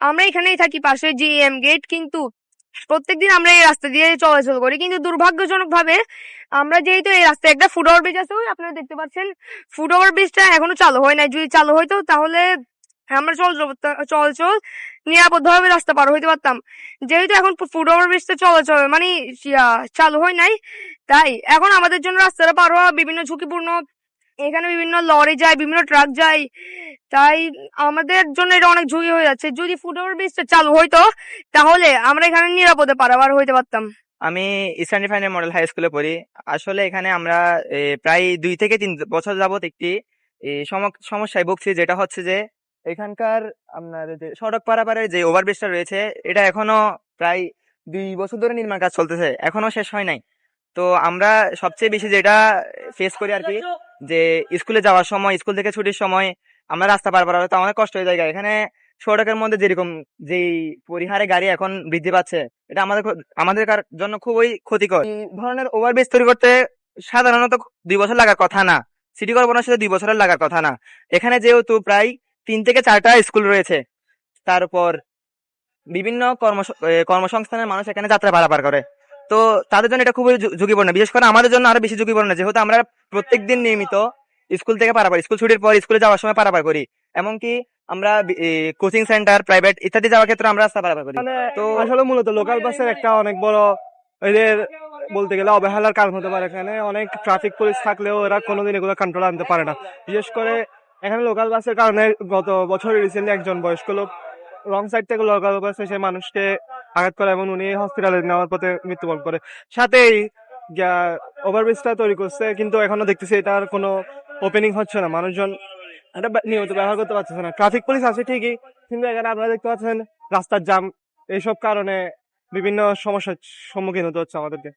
আমরা এখানেই থাকি পাশে জিএম গেট, কিন্তু প্রত্যেকদিন আমরা এই রাস্তা দিয়ে চলাচল করি, কিন্তু দুর্ভাগ্যজনক ভাবে আমরা যেহেতু এই রাস্তায় একটা ফুটওভার ব্রিজ আছে, ওই আপনারা দেখতে পাচ্ছেন ফুটওভার ব্রিজটা এখনো চালু হয় নাই। যদি চালু হইতো তাহলে আমরা চলাচল নিরাপদভাবে রাস্তা পার হইতে পারতাম। যেহেতু এখন ফুটওভার ব্রিজটা চলাচল মানে চালু হয় নাই, তাই এখন আমাদের জন্য রাস্তাটা পার হওয়া বিভিন্ন ঝুঁকিপূর্ণ। এখানে বিভিন্ন লরি যায়, বিভিন্ন ট্রাক যায়, তাই আমাদের জন্য এটা অনেক ঝুঁকি হয়ে যাচ্ছে। যদি ফুটওভার ব্রিজটা চালু হইতো তাহলে আমরা এখানে নিরাপদে পারাবার হইতে পারতাম। আমি ইস্টার্ন রিফাইনারি মডেল হাই স্কুলে পড়ি। আসলে এখানে আমরা প্রায় 2 থেকে 3 বছর যাবত একটি সমস্যায় ভুগছি, যেটা হচ্ছে যে এখানকার আপনার যে সড়ক পারাপারের যে ওভারব্রিজটা রয়েছে, এটা এখনো প্রায় 2 বছর ধরে নির্মাণ কাজ চলতেছে, এখনো শেষ হয় নাই। তো আমরা সবচেয়ে বেশি যেটা ফেস করি আর কি, যে স্কুলে যাওয়ার সময়, স্কুল থেকে ছুটির সময় আমরা রাস্তা পার করা হতো অনেক কষ্ট হয়ে যায়। এখানে সড়কের মধ্যে যেরকম যেই পরিহারে গাড়ি এখন বৃদ্ধি পাচ্ছে, এটা আমাদের জন্য খুবই ক্ষতিকর। এই ধরনের ওভারব্রিজ তৈরি করতে সাধারণত 2 বছর লাগার কথা না, সিটি কর্পোরেশনের সাথে 2 বছরের লাগার কথা না। এখানে যেহেতু প্রায় 3 থেকে 4টা স্কুল রয়েছে, তার উপর বিভিন্ন কর্মসংস্থানের মানুষ এখানে যাত্রা পারাপার করে, তো তাদের জন্য এটা খুবই ঝুঁকিপূর্ণ। বিশেষ করে আমাদের জন্য আরো বেশি ঝুঁকিপূর্ণ, যেহেতু আমরা প্রত্যেকদিন নিয়মিত স্কুল থেকে পারাপার, স্কুল ছুটির পর স্কুলে যাওয়ার সময় পারাপার করি। এমনকি আমরা কোচিং সেন্টার, প্রাইভেট ইত্যাদি যাওয়ার ক্ষেত্রে আমরা রাস্তা পারাপার করি। মানে তো আসলে মূলত লোকাল বাসের একটা অনেক বড় এদের বলতে গেলে অবহেলার কারণ হতে পারে। এখানে অনেক ট্রাফিক পুলিশ থাকলেও এরা কোনোদিন এগুলো কন্ট্রোল আনতে পারে না। বিশেষ করে এখানে লোকাল বাসের কারণে গত বছর রিসেন্টলি একজন বয়স্ক লোক রং সাইড থেকে লোকাল বাসে সেই মানুষকে আঘাত করে এবং উনি হসপিটালে নেওয়ার পথে মৃত্যুবরণ করে। সাথেই ওভারব্রিজটা তৈরি করছে, কিন্তু এখনো দেখতেছি এটার কোনো ওপেনিং হচ্ছে না। মানুষজন এটা নিয়মিত ব্যবহার করতে পারতেছে না। ট্রাফিক পুলিশ আছে ঠিকই, কিন্তু এখানে আপনারা দেখতে পাচ্ছেন রাস্তার জাম, এইসব কারণে বিভিন্ন সমস্যার সম্মুখীন হতে হচ্ছে আমাদেরকে।